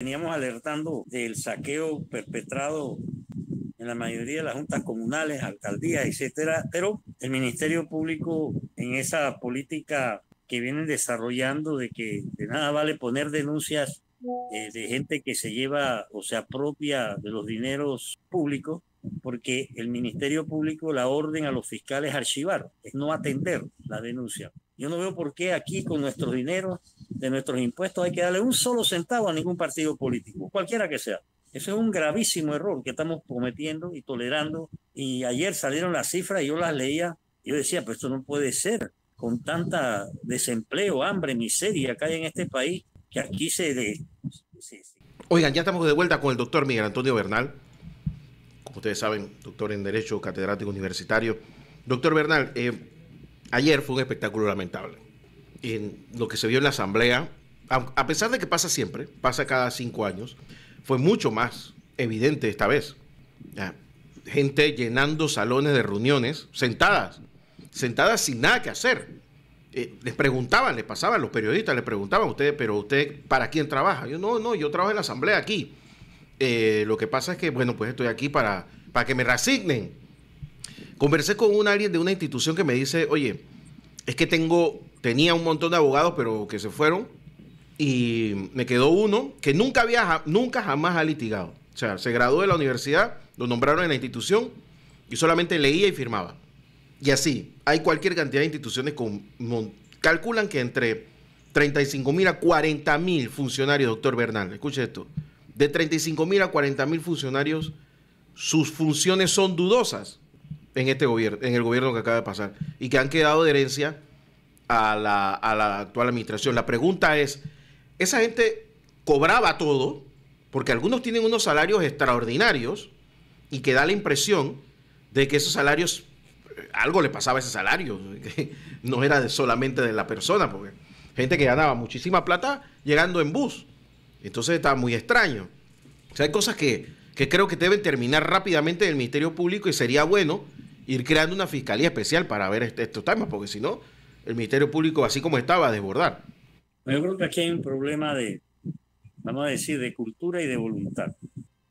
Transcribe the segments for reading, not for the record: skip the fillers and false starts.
Veníamos alertando del saqueo perpetrado en la mayoría de las juntas comunales, alcaldías, etcétera, pero el Ministerio Público en esa política que vienen desarrollando de que de nada vale poner denuncias de gente que se lleva o se apropia de los dineros públicos, porque el Ministerio Público la orden a los fiscales archivar, es no atender la denuncia. Yo no veo por qué aquí con nuestros dineros, de nuestros impuestos, hay que darle un solo centavo a ningún partido político, cualquiera que sea. Eso es un gravísimo error que estamos cometiendo y tolerando. Y ayer salieron las cifras y yo las leía. Yo decía, pero esto no puede ser con tanta desempleo, hambre, miseria que hay en este país, que aquí se... Oigan, ya estamos de vuelta con el doctor Miguel Antonio Bernal. Como ustedes saben, doctor en Derecho, catedrático universitario. Doctor Bernal, ayer fue un espectáculo lamentable. En lo que se vio en la Asamblea, a pesar de que pasa siempre, pasa cada 5 años, fue mucho más evidente esta vez. Gente llenando salones de reuniones, sentadas sin nada que hacer. Les preguntaban, les pasaban los periodistas, les preguntaban, pero usted, ¿para quién trabaja? Yo, no, yo trabajo en la Asamblea aquí. Lo que pasa es que, bueno, pues estoy aquí para que me reasignen. Conversé con alguien de una institución que me dice, oye, es que tenía un montón de abogados, pero que se fueron, y me quedó uno que nunca jamás ha litigado. O sea, se graduó de la universidad, lo nombraron en la institución y solamente leía y firmaba. Y así, hay cualquier cantidad de instituciones calculan que entre 35,000 a 40,000 funcionarios, doctor Bernal, escuche esto, de 35,000 a 40,000 funcionarios, sus funciones son dudosas en este gobierno, en el gobierno que acaba de pasar, y que han quedado de herencia a la actual administración. La pregunta es, esa gente cobraba todo, porque algunos tienen unos salarios extraordinarios y que da la impresión de que esos salarios, algo le pasaba a ese salario, que no era solamente de la persona, porque gente que ganaba muchísima plata llegando en bus. Entonces estaba muy extraño. O sea, hay cosas que creo que deben terminar rápidamente en el Ministerio Público y sería bueno ir creando una fiscalía especial para ver estos temas, porque si no, el Ministerio Público, así como está, va a desbordar. Yo creo que aquí hay un problema vamos a decir, de cultura y de voluntad.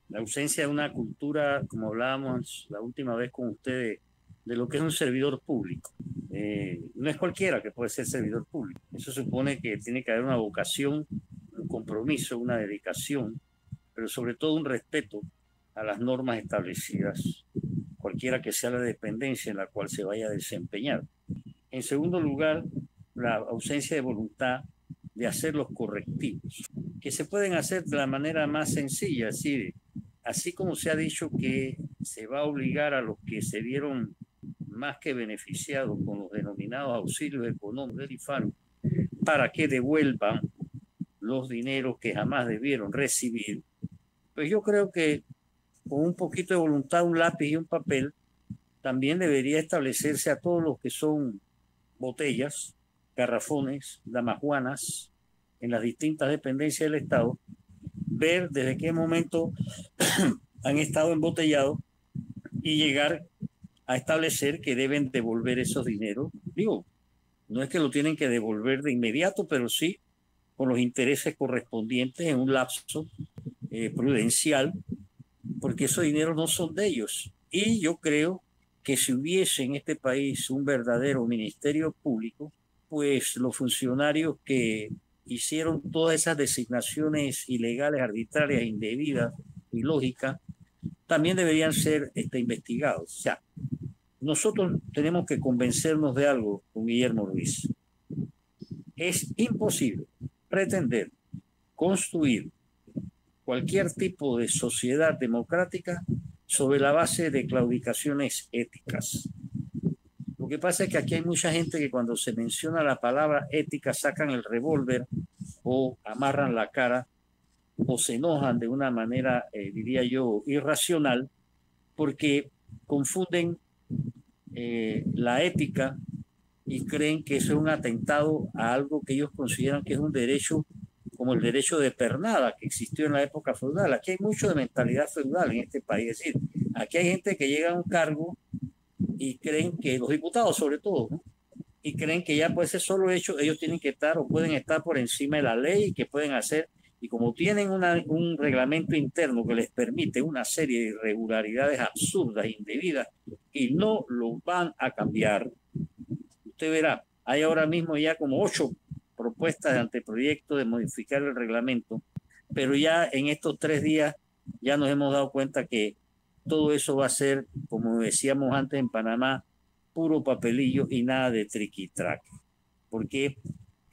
La ausencia de una cultura, como hablábamos la última vez con ustedes, de lo que es un servidor público. No es cualquiera que puede ser servidor público. Eso supone que tiene que haber una vocación, un compromiso, una dedicación, pero sobre todo un respeto a las normas establecidas, cualquiera que sea la dependencia en la cual se vaya a desempeñar. En segundo lugar, la ausencia de voluntad de hacer los correctivos, que se pueden hacer de la manera más sencilla, así como se ha dicho que se va a obligar a los que se vieron más que beneficiados con los denominados auxilios económicos del IFARU, para que devuelvan los dineros que jamás debieron recibir. Pues yo creo que con un poquito de voluntad, un lápiz y un papel, también debería establecerse a todos los que son botellas, garrafones, damajuanas, en las distintas dependencias del Estado, ver desde qué momento han estado embotellados y llegar a establecer que deben devolver esos dineros. Digo, no es que lo tienen que devolver de inmediato, pero sí con los intereses correspondientes en un lapso prudencial, porque esos dineros no son de ellos. Y yo creo que si hubiese en este país un verdadero ministerio público, pues los funcionarios que hicieron todas esas designaciones ilegales, arbitrarias, indebidas, ilógicas, también deberían ser investigados. O sea, nosotros tenemos que convencernos de algo con Guillermo Ruiz. Es imposible pretender construir cualquier tipo de sociedad democrática sobre la base de claudicaciones éticas. Lo que pasa es que aquí hay mucha gente que cuando se menciona la palabra ética sacan el revólver o amarran la cara o se enojan de una manera, diría yo, irracional, porque confunden la ética y creen que eso es un atentado a algo que ellos consideran que es un derecho, como el derecho de pernada que existió en la época feudal. Aquí hay mucho de mentalidad feudal en este país. Es decir, aquí hay gente que llega a un cargo y creen que, los diputados sobre todo, ¿no? Y creen que ya por ese solo hecho ellos tienen que estar o pueden estar por encima de la ley y que pueden hacer y Y como tienen un reglamento interno que les permite una serie de irregularidades absurdas, indebidas, y no lo van a cambiar, usted verá, hay ahora mismo ya como 8 propuestas de anteproyecto de modificar el reglamento, pero ya en estos 3 días ya nos hemos dado cuenta que todo eso va a ser, como decíamos antes en Panamá, puro papelillo y nada de triqui-track, porque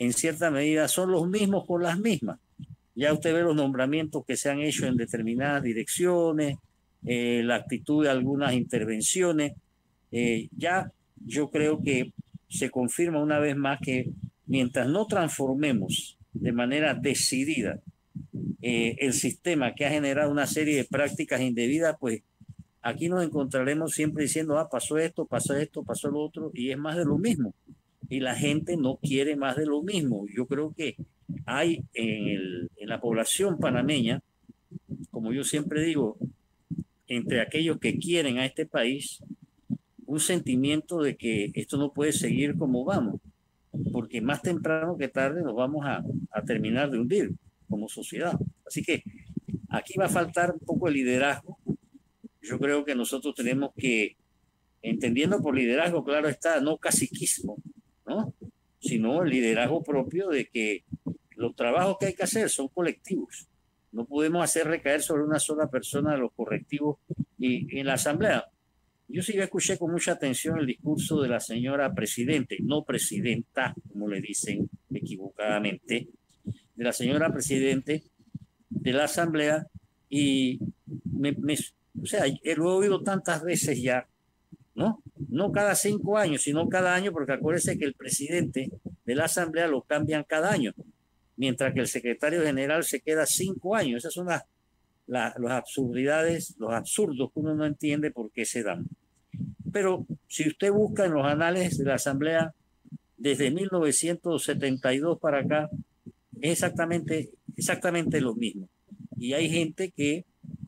en cierta medida son los mismos con las mismas. Ya usted ve los nombramientos que se han hecho en determinadas direcciones, la actitud de algunas intervenciones. Ya yo creo que se confirma una vez más que mientras no transformemos de manera decidida el sistema que ha generado una serie de prácticas indebidas, pues aquí nos encontraremos siempre diciendo, pasó esto, pasó lo otro, y es más de lo mismo. Y la gente no quiere más de lo mismo. Yo creo que hay en la población panameña, como yo siempre digo, entre aquellos que quieren a este país, un sentimiento de que esto no puede seguir como vamos, porque más temprano que tarde nos vamos a terminar de hundir como sociedad. Así que aquí va a faltar un poco el liderazgo. Yo creo que nosotros tenemos que, entendiendo por liderazgo, claro está, no caciquismo, ¿no? Sino el liderazgo propio de que los trabajos que hay que hacer son colectivos. No podemos hacer recaer sobre una sola persona los correctivos. Y en la Asamblea, yo sí escuché con mucha atención el discurso de la señora presidente, no presidenta, como le dicen equivocadamente, de la señora presidente de la Asamblea, y o sea, lo he oído tantas veces ya, ¿no? No cada 5 años, sino cada año, porque acuérdense que el presidente de la Asamblea lo cambian cada año, mientras que el secretario general se queda 5 años. Esas son las absurdidades, los absurdos que uno no entiende por qué se dan. Pero si usted busca en los anales de la Asamblea, desde 1972 para acá, es exactamente lo mismo. Y hay gente que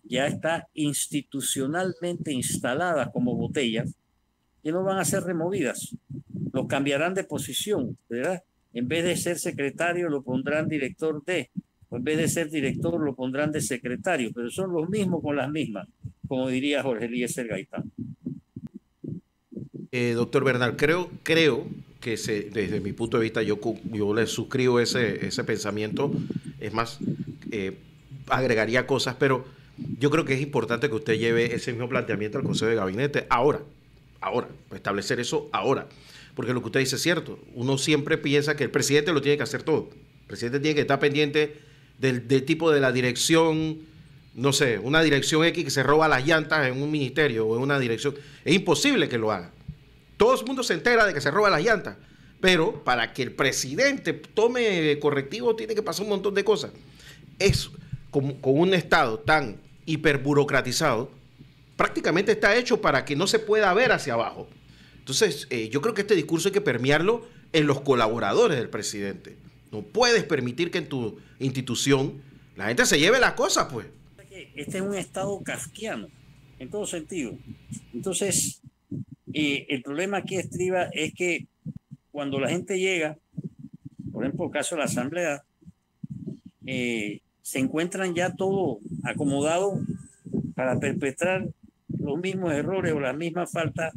ya está institucionalmente instalada como botellas que no van a ser removidas. Los cambiarán de posición, ¿verdad? En vez de ser secretario lo pondrán director de, o en vez de ser director lo pondrán de secretario, pero son los mismos con las mismas, como diría Jorge Eliezer Gaitán. Doctor Bernal, creo que desde mi punto de vista yo le suscribo ese pensamiento. Es más, agregaría cosas, pero yo creo que es importante que usted lleve ese mismo planteamiento al Consejo de Gabinete ahora, establecer eso ahora, porque lo que usted dice es cierto. Uno siempre piensa que el presidente lo tiene que hacer todo. El presidente tiene que estar pendiente del tipo de la dirección, no sé, una dirección X que se roba las llantas en un ministerio o en una dirección. Es imposible que lo haga. Todo el mundo se entera de que se roba las llantas, pero para que el presidente tome correctivo tiene que pasar un montón de cosas. Es con un Estado tan hiperburocratizado, prácticamente está hecho para que no se pueda ver hacia abajo. Entonces, yo creo que este discurso hay que permearlo en los colaboradores del presidente. No puedes permitir que en tu institución la gente se lleve las cosas, pues. Este es un Estado kafkiano, en todo sentido. Entonces, el problema aquí estriba es que cuando la gente llega, por ejemplo, el caso de la Asamblea, se encuentran ya todo acomodado para perpetrar los mismos errores o las mismas faltas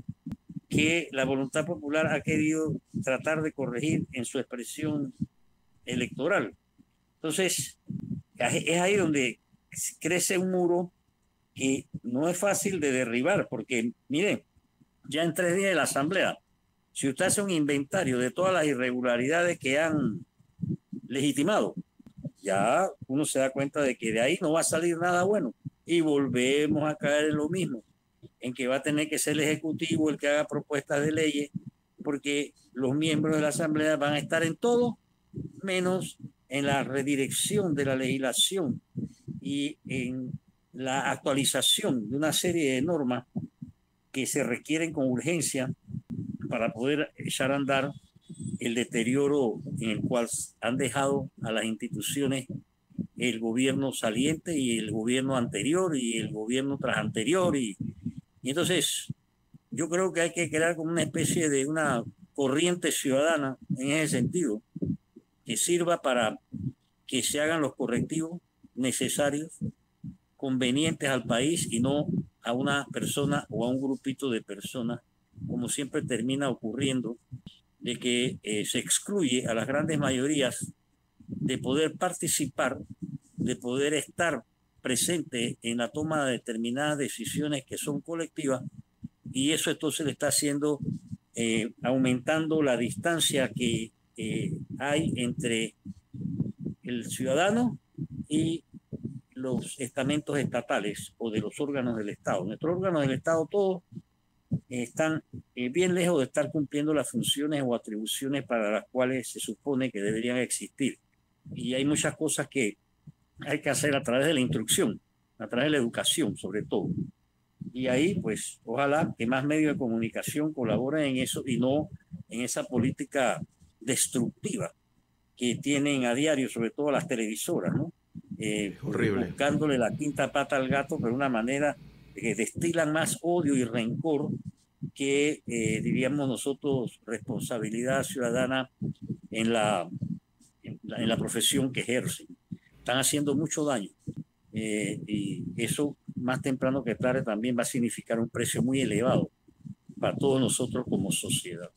que la voluntad popular ha querido tratar de corregir en su expresión electoral. Entonces, es ahí donde crece un muro que no es fácil de derribar, porque, mire, ya en 3 días de la Asamblea, si usted hace un inventario de todas las irregularidades que han legitimado, ya uno se da cuenta de que de ahí no va a salir nada bueno. Y volvemos a caer en lo mismo, en que va a tener que ser el Ejecutivo el que haga propuestas de leyes, porque los miembros de la Asamblea van a estar en todo, menos en la redirección de la legislación y en la actualización de una serie de normas que se requieren con urgencia para poder echar a andar el deterioro en el cual han dejado a las instituciones el gobierno saliente y el gobierno anterior y el gobierno tras anterior. Y entonces yo creo que hay que crear como una especie de una corriente ciudadana en ese sentido, que sirva para que se hagan los correctivos necesarios, convenientes al país y no a una persona o a un grupito de personas, como siempre termina ocurriendo, de que se excluye a las grandes mayorías de poder participar, de poder estar presente en la toma de determinadas decisiones que son colectivas, y eso entonces le está haciendo, aumentando la distancia que hay entre el ciudadano y los estamentos estatales o de los órganos del Estado. Nuestros órganos del Estado todos están bien lejos de estar cumpliendo las funciones o atribuciones para las cuales se supone que deberían existir. Y hay muchas cosas que hay que hacer a través de la instrucción, a través de la educación sobre todo. Y ahí, pues, ojalá que más medios de comunicación colaboren en eso y no en esa política destructiva que tienen a diario, sobre todo las televisoras, ¿no? Horrible. Buscándole la quinta pata al gato, pero de una manera que destilan más odio y rencor que, diríamos nosotros, responsabilidad ciudadana en la profesión que ejercen. Están haciendo mucho daño, y eso más temprano que tarde también va a significar un precio muy elevado para todos nosotros como sociedad.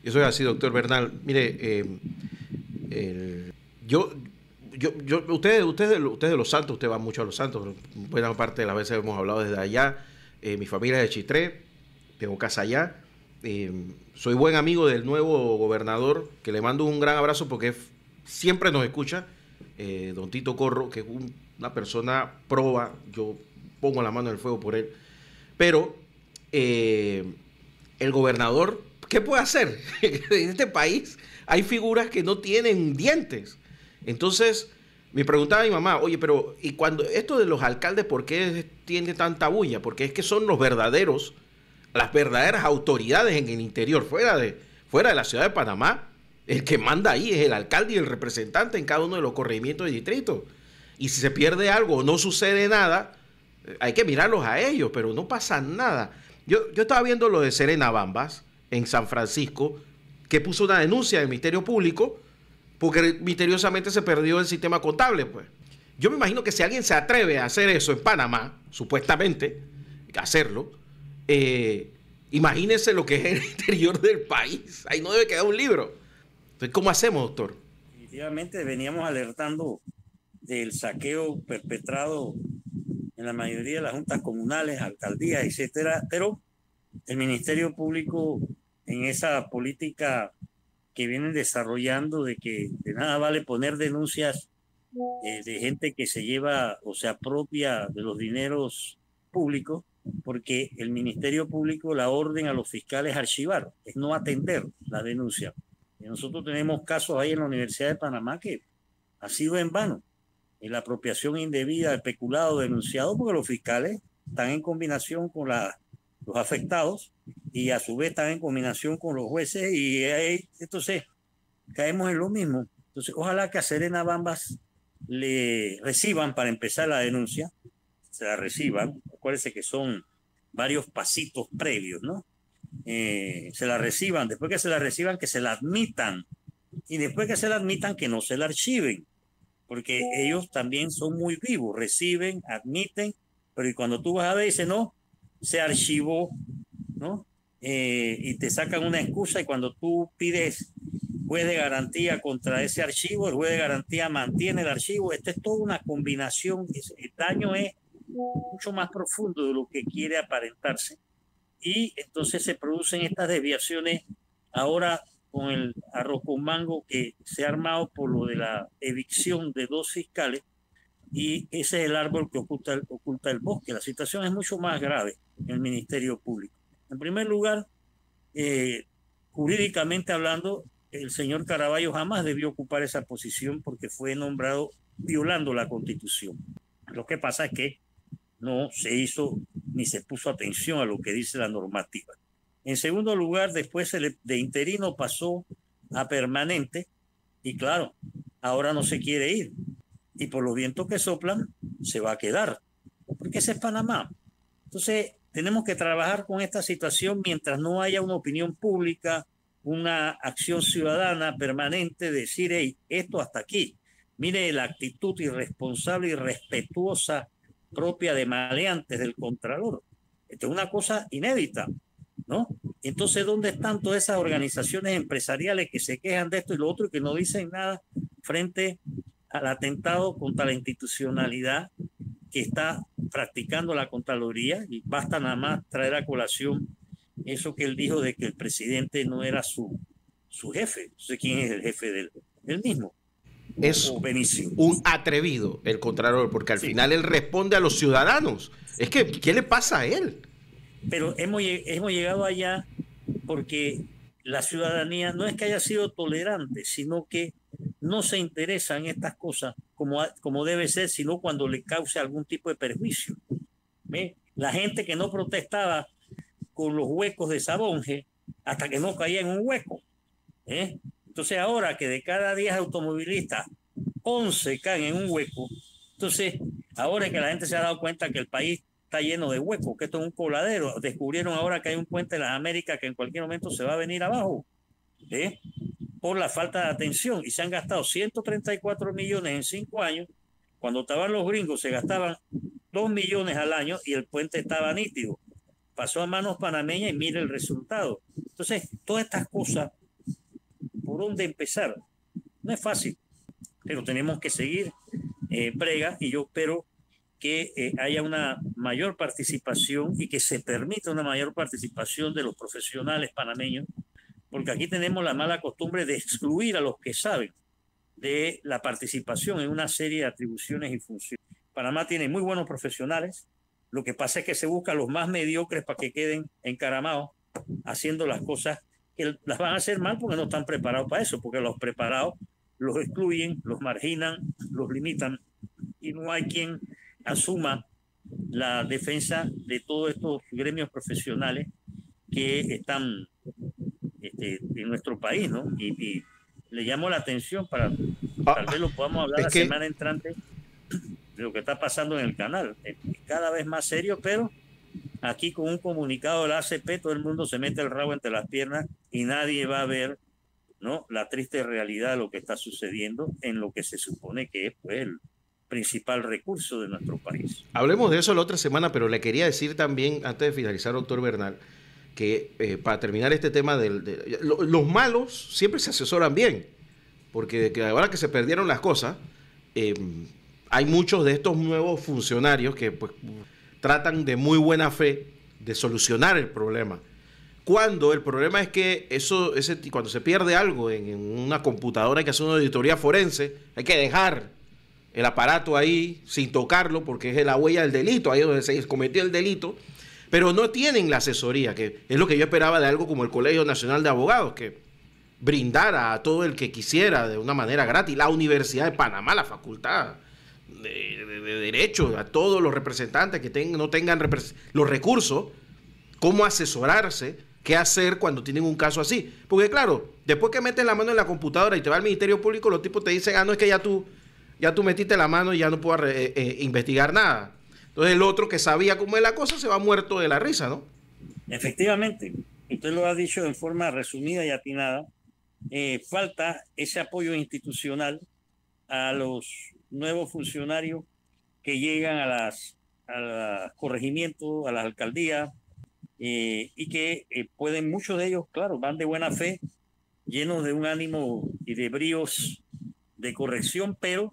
Eso es así, doctor Bernal. Mire, usted de Los Santos, usted va mucho a Los Santos, buena parte de las veces hemos hablado desde allá. Mi familia es de Chitré, tengo casa allá. Soy buen amigo del nuevo gobernador, que le mando un gran abrazo porque siempre nos escucha, don Tito Corro, que es una persona proba, yo pongo la mano en el fuego por él. Pero el gobernador, ¿qué puede hacer? En este país hay figuras que no tienen dientes. Entonces, me preguntaba mi mamá, oye, pero ¿y cuando esto de los alcaldes, por qué tiene tanta bulla? Porque es que son las verdaderas autoridades en el interior, fuera de la ciudad de Panamá. El que manda ahí es el alcalde y el representante en cada uno de los corregimientos y distritos. Y si se pierde algo o no sucede nada, hay que mirarlos a ellos, pero no pasa nada. Yo estaba viendo lo de Serena Bambas en San Francisco, que puso una denuncia del Ministerio Público porque misteriosamente se perdió el sistema contable, pues. Yo me imagino que si alguien se atreve a hacer eso en Panamá, supuestamente, hacerlo, imagínense lo que es el interior del país. Ahí no debe quedar un libro. Entonces, ¿cómo hacemos, doctor? Definitivamente veníamos alertando del saqueo perpetrado en la mayoría de las juntas comunales, alcaldías, etcétera, pero el Ministerio Público, en esa política que vienen desarrollando de que de nada vale poner denuncias de gente que se lleva o se apropia de los dineros públicos, porque el Ministerio Público, la orden a los fiscales es archivar, es no atender la denuncia. Y nosotros tenemos casos ahí en la Universidad de Panamá que ha sido en vano. La apropiación indebida, el peculado denunciado, porque los fiscales están en combinación con los afectados y a su vez están en combinación con los jueces, y entonces caemos en lo mismo. Entonces, ojalá que a Serena Bambas le reciban, para empezar la denuncia, se la reciban. Acuérdense que son varios pasitos previos, ¿no? Se la reciban, después que se la reciban, que se la admitan, y después que se la admitan, que no se la archiven, porque ellos también son muy vivos, reciben, admiten, pero y cuando tú vas a ver, dice, no, se archivó, ¿no? Y te sacan una excusa, y cuando tú pides juez de garantía contra ese archivo, el juez de garantía mantiene el archivo. Esta es toda una combinación, el daño es mucho más profundo de lo que quiere aparentarse, y entonces se producen estas desviaciones ahora con el arroz con mango que se ha armado por lo de la evicción de 2 fiscales, y ese es el árbol que oculta el bosque. La situación es mucho más grave en el Ministerio Público. En primer lugar, jurídicamente hablando, el señor Caraballo jamás debió ocupar esa posición porque fue nombrado violando la Constitución. Lo que pasa es que no se hizo ni se puso atención a lo que dice la normativa. En segundo lugar, después de interino pasó a permanente, y claro, ahora no se quiere ir, y por los vientos que soplan se va a quedar, porque ese es Panamá. Entonces tenemos que trabajar con esta situación mientras no haya una opinión pública, una acción ciudadana permanente, decir, hey, esto hasta aquí. Mire la actitud irresponsable y respetuosa propia de maleantes del Contralor. Esto es una cosa inédita, ¿no? Entonces, ¿dónde están todas esas organizaciones empresariales que se quejan de esto y lo otro y que no dicen nada frente al atentado contra la institucionalidad que está practicando la Contraloría? Y basta nada más traer a colación eso que él dijo de que el presidente no era su jefe. No sé quién es el jefe de él mismo. Es un atrevido el Contralor, porque al final él responde a los ciudadanos. Es que, ¿qué le pasa a él? Pero hemos llegado allá porque la ciudadanía no es que haya sido tolerante, sino que no se interesa en estas cosas como debe ser, sino cuando le cause algún tipo de perjuicio. ¿Ve? La gente que no protestaba con los huecos de Sabonge hasta que no caía en un hueco. Entonces ahora que de cada 10 automovilistas, 11 caen en un hueco, entonces ahora es que la gente se ha dado cuenta que el país está lleno de huecos, que esto es un coladero. Descubrieron ahora que hay un puente en las Américas que en cualquier momento se va a venir abajo, por la falta de atención, y se han gastado 134 millones en 5 años, cuando estaban los gringos se gastaban 2 millones al año y el puente estaba nítido. Pasó a manos panameñas y mire el resultado. Entonces, todas estas cosas, ¿por dónde empezar? No es fácil, pero tenemos que seguir brega, y yo espero que haya una mayor participación y que se permita una mayor participación de los profesionales panameños, porque aquí tenemos la mala costumbre de excluir a los que saben de la participación en una serie de atribuciones y funciones. Panamá tiene muy buenos profesionales, lo que pasa es que se busca a los más mediocres para que queden encaramados haciendo las cosas que las van a hacer mal porque no están preparados para eso, porque los preparados los excluyen, los marginan, los limitan, y no hay quien asuma la defensa de todos estos gremios profesionales que están en nuestro país, ¿no? Y le llamo la atención para tal vez lo podamos hablar la semana entrante de lo que está pasando en el canal. Es cada vez más serio, pero aquí con un comunicado de la ACP todo el mundo se mete el rabo entre las piernas y nadie va a ver, ¿no?, la triste realidad de lo que está sucediendo en lo que se supone que es, pues, el principal recurso de nuestro país. Hablemos de eso la otra semana, pero le quería decir también, antes de finalizar, doctor Bernal, que para terminar este tema los malos siempre se asesoran bien, porque ahora que se perdieron las cosas, hay muchos de estos nuevos funcionarios que pues tratan de muy buena fe de solucionar el problema. Cuando el problema es que cuando se pierde algo en una computadora, hay que hacer una auditoría forense, hay que dejar el aparato ahí sin tocarlo porque es la huella del delito, ahí es donde se cometió el delito, pero no tienen la asesoría, que es lo que yo esperaba de algo como el Colegio Nacional de Abogados, que brindara a todo el que quisiera de una manera gratis, la Universidad de Panamá, la Facultad de Derecho, a todos los representantes que no tengan los recursos, cómo asesorarse, qué hacer cuando tienen un caso así. Porque claro, después que metes la mano en la computadora y te va al Ministerio Público, los tipos te dicen, no, es que ya tú metiste la mano y ya no puedo investigar nada. Entonces el otro que sabía cómo es la cosa se va muerto de la risa, ¿no? Efectivamente, usted lo ha dicho en forma resumida y atinada. Falta ese apoyo institucional a los nuevos funcionarios que llegan a los corregimientos, a las alcaldías, y que pueden, muchos de ellos, claro, van de buena fe, llenos de un ánimo y de bríos de corrección, pero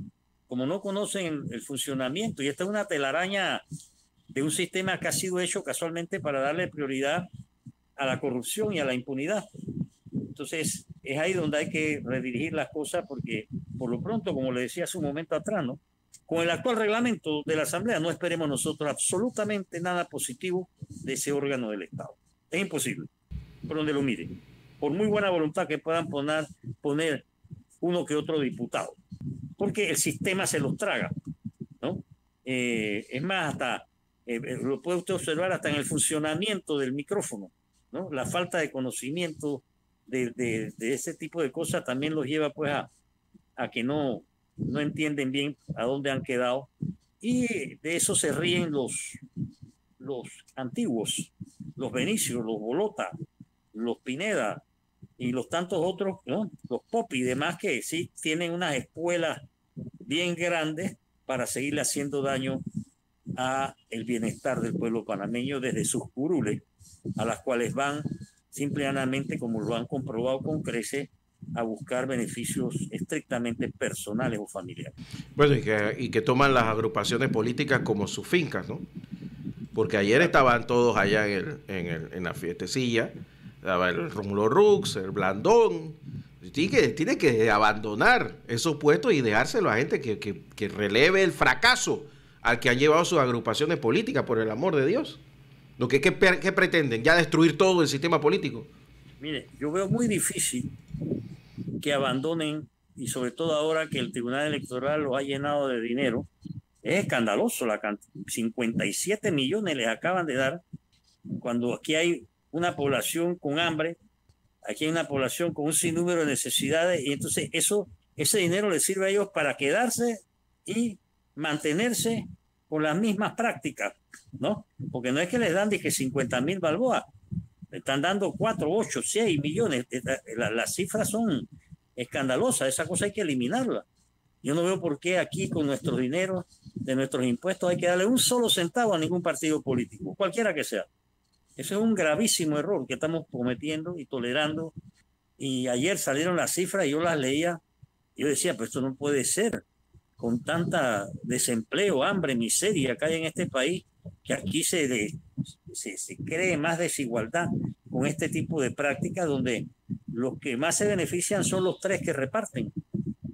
como no conocen el funcionamiento, y esta es una telaraña de un sistema que ha sido hecho casualmente para darle prioridad a la corrupción y a la impunidad. Entonces, es ahí donde hay que redirigir las cosas, porque por lo pronto, como le decía hace un momento atrás, ¿no?, con el actual reglamento de la Asamblea no esperemos nosotros absolutamente nada positivo de ese órgano del Estado. Es imposible, por donde lo miren, por muy buena voluntad que puedan poner uno que otro diputado, porque el sistema se los traga, ¿no? Es más, hasta lo puede usted observar hasta en el funcionamiento del micrófono, ¿no? La falta de conocimiento de ese tipo de cosas también los lleva pues a que no entienden bien a dónde han quedado, y de eso se ríen los antiguos, los Benicio, los Bolota, los Pineda y los tantos otros, ¿no?, los Popi y demás, que sí tienen unas espuelas bien grandes para seguirle haciendo daño a el bienestar del pueblo panameño desde sus curules, a las cuales van simplemente, como lo han comprobado con creces, a buscar beneficios estrictamente personales o familiares. Bueno, y que toman las agrupaciones políticas como sus fincas, ¿no? Porque ayer estaban todos allá en la fiestecilla, estaba el Rómulo Rux, el Blandón. Tiene que abandonar esos puestos y dejárselo a gente que releve el fracaso al que han llevado sus agrupaciones políticas, por el amor de Dios. ¿Qué pretenden? ¿Ya destruir todo el sistema político? Mire, yo veo muy difícil que abandonen, y sobre todo ahora que el Tribunal Electoral los ha llenado de dinero. Es escandaloso, 57 millones les acaban de dar, cuando aquí hay una población con hambre, aquí hay una población con un sinnúmero de necesidades, y entonces ese dinero les sirve a ellos para quedarse y mantenerse con las mismas prácticas, ¿no? Porque no es que les dan de que 50.000 balboas, le están dando 4, 8, 6 millones. Las cifras son escandalosas, esa cosa hay que eliminarla. Yo no veo por qué aquí con nuestros dineros, de nuestros impuestos, hay que darle un solo centavo a ningún partido político, cualquiera que sea. Ese es un gravísimo error que estamos cometiendo y tolerando. Y ayer salieron las cifras y yo las leía. Yo decía, pero esto no puede ser, con tanta desempleo, hambre, miseria que hay en este país, que aquí se cree más desigualdad con este tipo de prácticas, donde los que más se benefician son los 3 que reparten,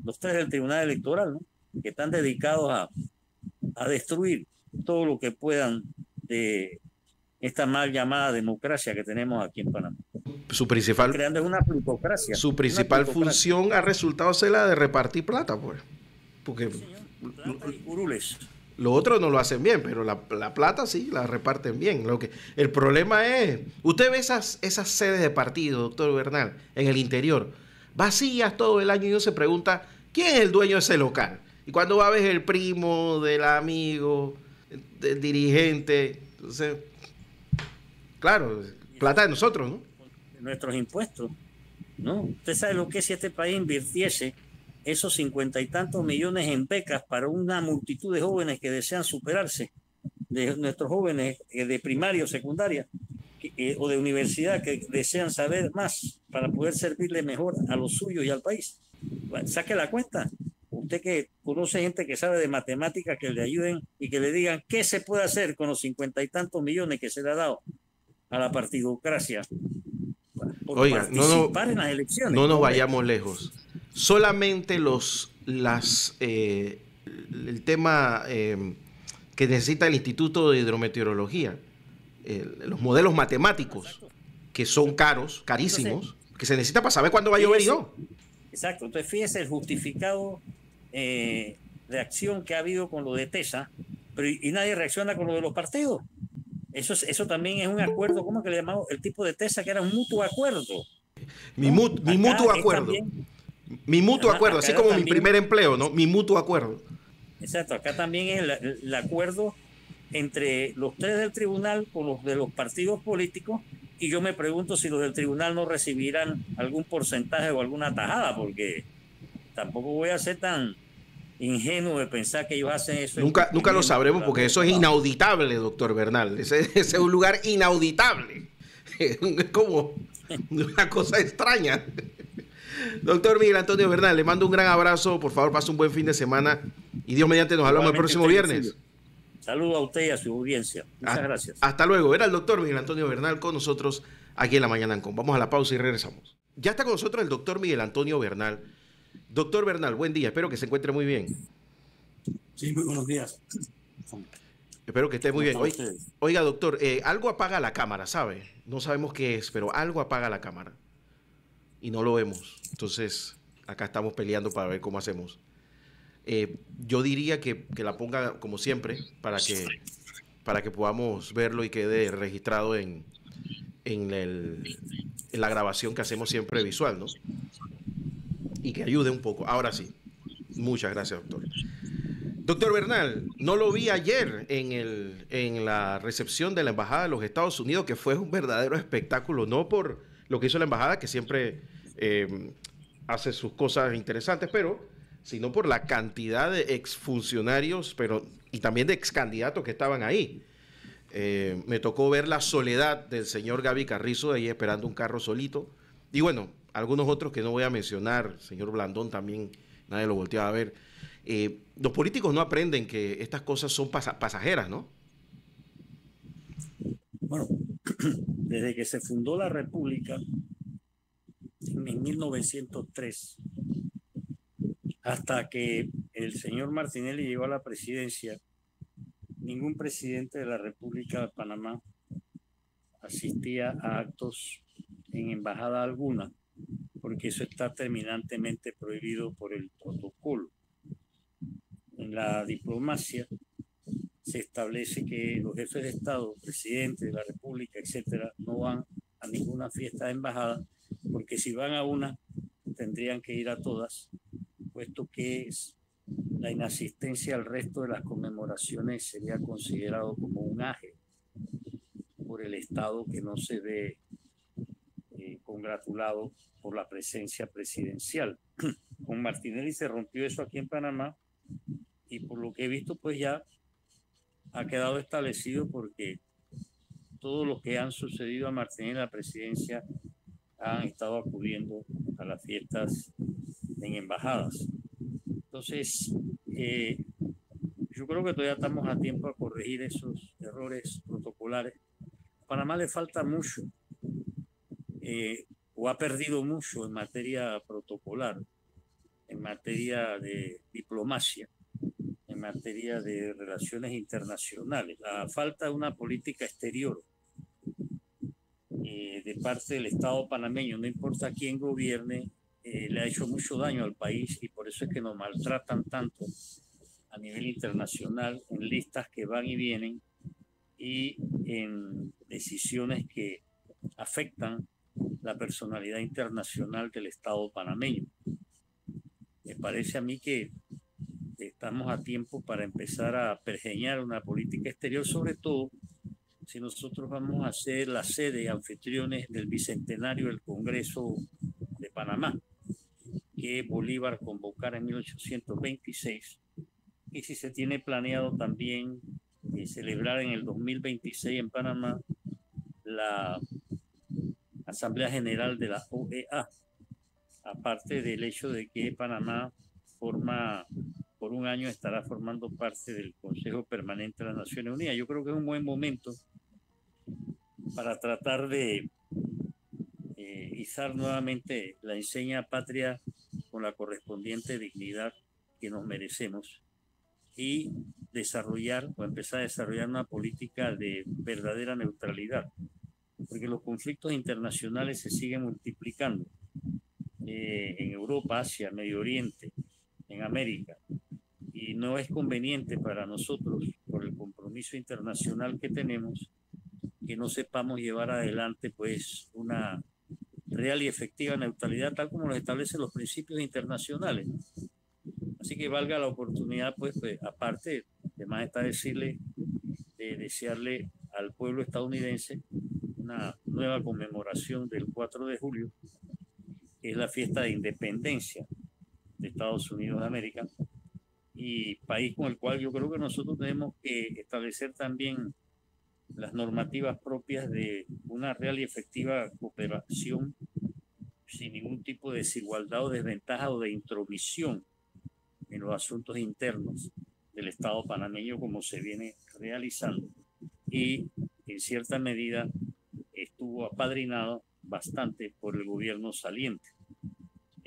los 3 del Tribunal Electoral, ¿no? Que están dedicados a destruir todo lo que puedan de esta mal llamada democracia que tenemos aquí en Panamá. Creando una plutocracia. Su principal función ha resultado ser la de repartir plata, pues. Porque sí, plata y curules. Lo otro no lo hacen bien, pero la plata sí la reparten bien. El problema es, usted ve esas sedes de partido, doctor Bernal, en el interior, vacías todo el año, y uno se pregunta, ¿quién es el dueño de ese local? Y cuando va a ver el primo del amigo, del dirigente, entonces, claro, plata de nosotros, ¿no? Nuestros impuestos, ¿no? Usted sabe lo que es si este país invirtiese esos 50 y tantos millones en becas para una multitud de jóvenes que desean superarse, de nuestros jóvenes de primaria o secundaria o de universidad que desean saber más para poder servirle mejor a los suyos y al país. Saque la cuenta. Usted que conoce gente que sabe de matemáticas, que le ayuden y que le digan qué se puede hacer con los 50 y tantos millones que se le ha dado a la partidocracia. Oiga, en las elecciones. No nos vayamos lejos. Solamente el tema que necesita el Instituto de Hidrometeorología, los modelos matemáticos, que son carísimos, entonces, que se necesita para saber cuándo va a llover y no. Exacto. Entonces, fíjese el justificado de acción que ha habido con lo de TESA, pero y nadie reacciona con lo de los partidos. Eso también es un acuerdo, ¿cómo que le llamamos? El tipo de TESA, que era un mutuo acuerdo. Mi mutuo acuerdo. Mi mutuo acuerdo, así como también, mi primer empleo, ¿no? Mi mutuo acuerdo. Exacto, acá también es el acuerdo entre los 3 del tribunal con los de los partidos políticos, y yo me pregunto si los del tribunal no recibirán algún porcentaje o alguna tajada, porque tampoco voy a ser tan ingenuo de pensar que ellos hacen eso. Nunca lo sabremos, porque eso es inauditable, doctor Bernal. Ese es un lugar inauditable. Es como una cosa extraña. Doctor Miguel Antonio Bernal, le mando un gran abrazo. Por favor, pase un buen fin de semana. Y Dios mediante, nos hablamos el próximo viernes. Saludos a usted y a su audiencia. Muchas gracias. Hasta luego. Era el doctor Miguel Antonio Bernal con nosotros aquí en La Mañana Ancon. Vamos a la pausa y regresamos. Ya está con nosotros el doctor Miguel Antonio Bernal. Doctor Bernal, buen día. Espero que se encuentre muy bien. Sí, muy buenos días. Espero que esté muy bien. Oiga, doctor, algo apaga la cámara, ¿sabe? No sabemos qué es, pero algo apaga la cámara. Y no lo vemos. Entonces, acá estamos peleando para ver cómo hacemos. Yo diría que la ponga como siempre para que podamos verlo y quede registrado en la grabación que hacemos siempre visual, ¿no? Y que ayude un poco. Ahora sí. Muchas gracias, doctor. Doctor Bernal, no lo vi ayer en la recepción de la Embajada de los Estados Unidos, que fue un verdadero espectáculo, no por lo que hizo la Embajada, que siempre hace sus cosas interesantes, pero sino por la cantidad de exfuncionarios, pero y también de excandidatos que estaban ahí. Me tocó ver la soledad del señor Gaby Carrizo ahí esperando un carro solito. Y bueno, algunos otros que no voy a mencionar, señor Blandón también, nadie lo volteaba a ver. Los políticos no aprenden que estas cosas son pasajeras, ¿no? Bueno, desde que se fundó la República en 1903 hasta que el señor Martinelli llegó a la presidencia, ningún presidente de la República de Panamá asistía a actos en embajada alguna, porque eso está terminantemente prohibido por el protocolo. En la diplomacia se establece que los jefes de Estado, presidente de la República, etcétera, no van a ninguna fiesta de embajada, porque si van a una, tendrían que ir a todas, puesto que la inasistencia al resto de las conmemoraciones sería considerado como un aje por el Estado que no se ve congratulado por la presencia presidencial. Con Martinelli se rompió eso aquí en Panamá y por lo que he visto pues ya ha quedado establecido porque todos los que han sucedido a Martinelli en la presidencia han estado acudiendo a las fiestas en embajadas. Entonces, yo creo que todavía estamos a tiempo a corregir esos errores protocolares. A Panamá le falta mucho o ha perdido mucho en materia protocolar, en materia de diplomacia, en materia de relaciones internacionales. La falta de una política exterior de parte del Estado panameño, no importa quién gobierne, le ha hecho mucho daño al país y por eso es que nos maltratan tanto a nivel internacional en listas que van y vienen y en decisiones que afectan la personalidad internacional del Estado panameño. Me parece a mí que estamos a tiempo para empezar a pergeñar una política exterior, sobre todo si nosotros vamos a ser la sede anfitriones del bicentenario del Congreso de Panamá, que Bolívar convocara en 1826, y si se tiene planeado también celebrar en el 2026 en Panamá la Asamblea General de la OEA, aparte del hecho de que Panamá por un año estará formando parte del Consejo Permanente de las Naciones Unidas. Yo creo que es un buen momento para tratar de izar nuevamente la enseña patria con la correspondiente dignidad que nos merecemos y desarrollar o empezar a desarrollar una política de verdadera neutralidad, porque los conflictos internacionales se siguen multiplicando en Europa, Asia, Medio Oriente, en América, y no es conveniente para nosotros, por el compromiso internacional que tenemos, que no sepamos llevar adelante pues una real y efectiva neutralidad tal como lo establecen los principios internacionales. Así que valga la oportunidad pues aparte, además está desearle al pueblo estadounidense una nueva conmemoración del 4 de julio, que es la fiesta de independencia de Estados Unidos de América, y país con el cual yo creo que nosotros tenemos que establecer también las normativas propias de una real y efectiva cooperación sin ningún tipo de desigualdad o desventaja o de intromisión en los asuntos internos del Estado panameño como se viene realizando y en cierta medida estuvo apadrinado bastante por el gobierno saliente.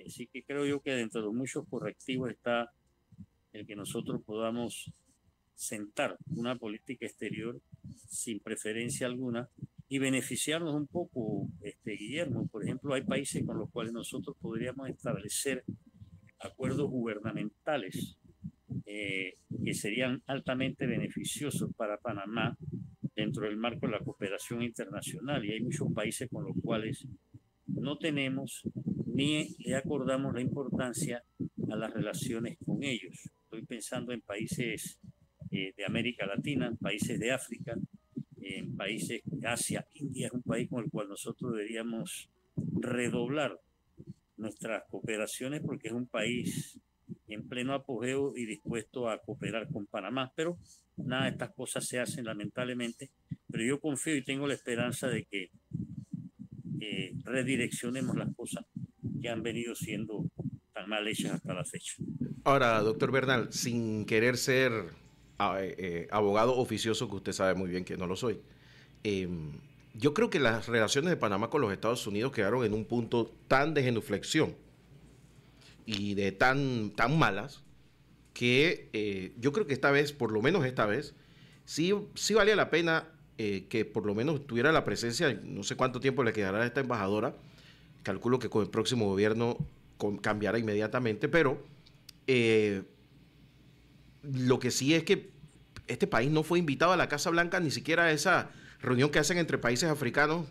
Así que creo yo que dentro de los muchos correctivos está el que nosotros podamos sentar una política exterior sin preferencia alguna y beneficiarnos un poco, Guillermo. Por ejemplo, hay países con los cuales nosotros podríamos establecer acuerdos gubernamentales que serían altamente beneficiosos para Panamá dentro del marco de la cooperación internacional, y hay muchos países con los cuales no tenemos ni le acordamos la importancia a las relaciones con ellos. Estoy pensando en países de América Latina, países de África, en países de Asia. India es un país con el cual nosotros deberíamos redoblar nuestras cooperaciones porque es un país en pleno apogeo y dispuesto a cooperar con Panamá. Pero nada de estas cosas se hacen lamentablemente. Pero yo confío y tengo la esperanza de que redireccionemos las cosas que han venido siendo tan mal hechas hasta la fecha. Ahora, doctor Bernal, sin querer ser abogado oficioso, que usted sabe muy bien que no lo soy, yo creo que las relaciones de Panamá con los Estados Unidos quedaron en un punto tan de genuflexión y de tan malas que yo creo que esta vez, por lo menos esta vez, sí valía la pena que por lo menos tuviera la presencia. No sé cuánto tiempo le quedará a esta embajadora, calculo que con el próximo gobierno cambiará inmediatamente, pero lo que sí es que este país no fue invitado a la Casa Blanca, ni siquiera a esa reunión que hacen entre países africanos,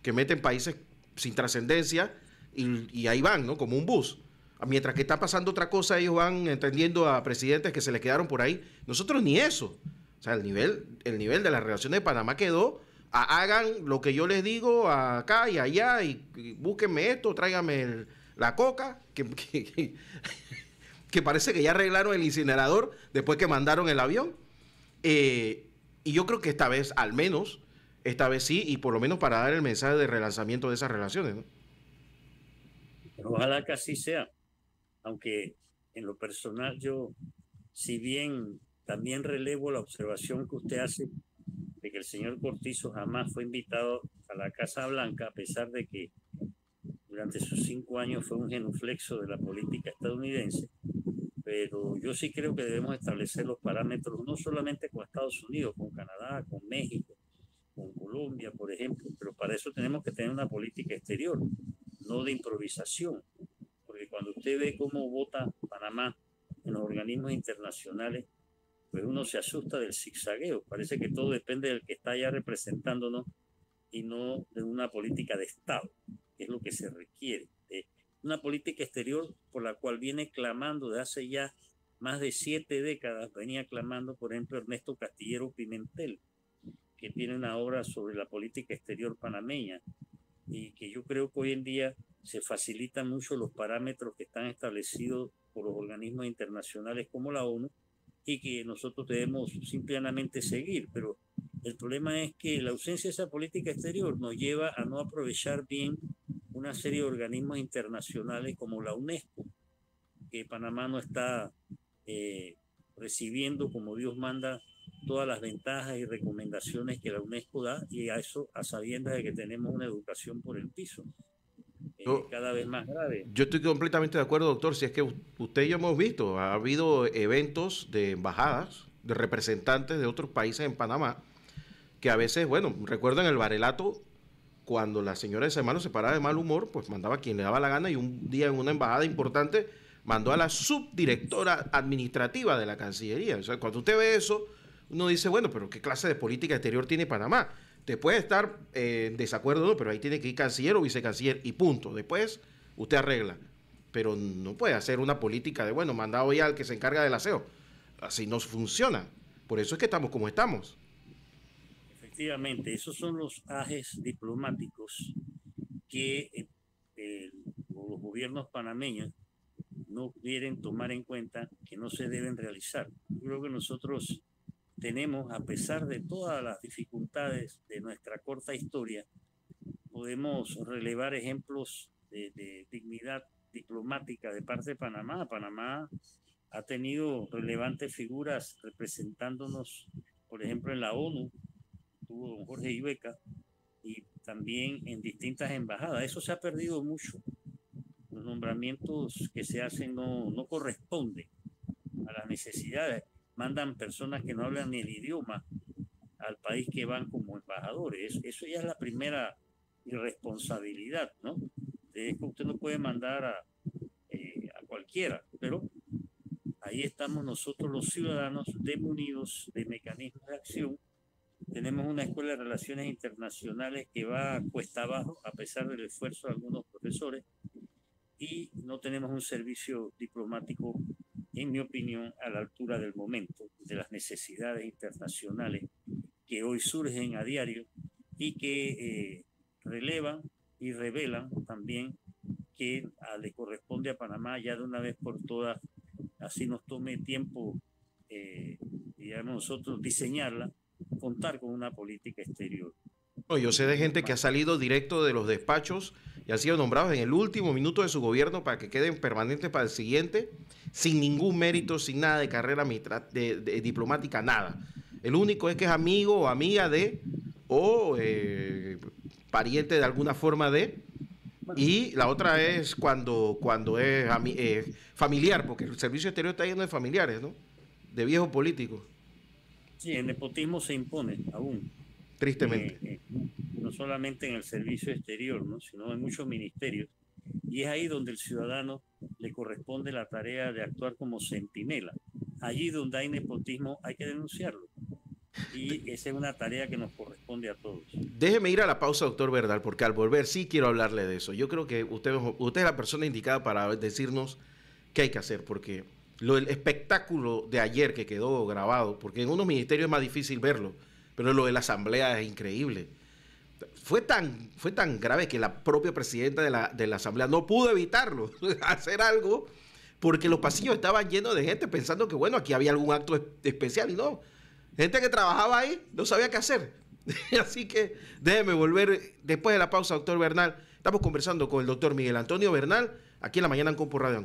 que meten países sin trascendencia y ahí van, ¿no? Como un bus. Mientras que está pasando otra cosa, ellos van entendiendo a presidentes que se les quedaron por ahí. Nosotros ni eso. O sea, el nivel de las relaciones de Panamá quedó. Hagan lo que yo les digo acá y allá y búsquenme esto, tráiganme la coca, que parece que ya arreglaron el incinerador después que mandaron el avión. Y yo creo que esta vez, al menos, esta vez sí, y por lo menos para dar el mensaje de relanzamiento de esas relaciones, ¿no? Ojalá que así sea. Aunque en lo personal yo, si bien también relevo la observación que usted hace de que el señor Cortizo jamás fue invitado a la Casa Blanca, a pesar de que durante sus 5 años fue un genuflexo de la política estadounidense, pero yo sí creo que debemos establecer los parámetros no solamente con Estados Unidos, con Canadá, con México, con Colombia, por ejemplo, pero para eso tenemos que tener una política exterior, no de improvisación. Porque cuando usted ve cómo vota Panamá en los organismos internacionales, pues uno se asusta del zigzagueo. Parece que todo depende del que está allá representándonos y no de una política de Estado, que es lo que se requiere. De una política exterior por la cual viene clamando de hace ya más de 7 décadas, venía clamando, por ejemplo, Ernesto Castillero Pimentel, que tiene una obra sobre la política exterior panameña, y que yo creo que hoy en día se facilitan mucho los parámetros que están establecidos por los organismos internacionales como la ONU y que nosotros debemos simplemente seguir. Pero el problema es que la ausencia de esa política exterior nos lleva a no aprovechar bien una serie de organismos internacionales como la UNESCO, que Panamá no está recibiendo como Dios manda todas las ventajas y recomendaciones que la UNESCO da, y a eso a sabiendas de que tenemos una educación por el piso cada vez más grave. Yo estoy completamente de acuerdo, doctor. Si es que usted y yo hemos visto, ha habido eventos de embajadas, de representantes de otros países en Panamá, que a veces, bueno, recuerdo en el Barelato, cuando la señora de Semano se paraba de mal humor, pues mandaba a quien le daba la gana, y un día en una embajada importante mandó a la subdirectora administrativa de la Cancillería. O sea, cuando usted ve eso, uno dice, bueno, pero ¿qué clase de política exterior tiene Panamá? Te puede estar en desacuerdo, ¿no? Pero ahí tiene que ir canciller o vicecanciller y punto. Después usted arregla. Pero no puede hacer una política de, bueno, mandado ya al que se encarga del aseo. Así no funciona. Por eso es que estamos como estamos. Efectivamente, esos son los ajes diplomáticos que los gobiernos panameños no quieren tomar en cuenta, que no se deben realizar. Yo creo que nosotros tenemos, a pesar de todas las dificultades de nuestra corta historia, podemos relevar ejemplos de dignidad diplomática de parte de Panamá. Panamá ha tenido relevantes figuras representándonos, por ejemplo, en la ONU, tuvo don Jorge Ibeca, y también en distintas embajadas. Eso se ha perdido mucho. Los nombramientos que se hacen no corresponden a las necesidades. Mandan personas que no hablan ni el idioma al país que van como embajadores. Eso ya es la primera irresponsabilidad, ¿no? Es que usted no puede mandar a cualquiera, pero ahí estamos nosotros los ciudadanos desmunidos de mecanismos de acción. Tenemos una escuela de relaciones internacionales que va cuesta abajo a pesar del esfuerzo de algunos profesores, y no tenemos un servicio diplomático, en mi opinión, a la altura del momento, de las necesidades internacionales que hoy surgen a diario y que relevan y revelan también que le corresponde a Panamá ya de una vez por todas así nos tome tiempo, digamos, nosotros diseñarla, contar con una política exterior. No, yo sé de gente que ha salido directo de los despachos y han sido nombrados en el último minuto de su gobierno para que queden permanentes para el siguiente, sin ningún mérito, sin nada de carrera de diplomática, nada. El único es que es amigo o amiga de, o pariente de alguna forma de, y la otra es cuando es familiar, porque el servicio exterior está lleno de familiares, ¿no? De viejos políticos. Sí, el nepotismo se impone aún. Tristemente. No solamente en el servicio exterior, ¿no? Sino en muchos ministerios. Y es ahí donde el ciudadano le corresponde la tarea de actuar como centinela. Allí donde hay nepotismo hay que denunciarlo. Y esa es una tarea que nos corresponde a todos. Déjeme ir a la pausa, doctor Bernal, porque al volver sí quiero hablarle de eso. Yo creo que usted es la persona indicada para decirnos qué hay que hacer, porque el espectáculo de ayer que quedó grabado, porque en unos ministerios es más difícil verlo, pero lo de la asamblea es increíble. Fue tan grave que la propia presidenta de la asamblea no pudo evitarlo, hacer algo, porque los pasillos estaban llenos de gente pensando que, bueno, aquí había algún acto especial, y no. Gente que trabajaba ahí no sabía qué hacer. Así que déjeme volver después de la pausa, doctor Bernal. Estamos conversando con el doctor Miguel Antonio Bernal, aquí en La Mañana en Compo Radio.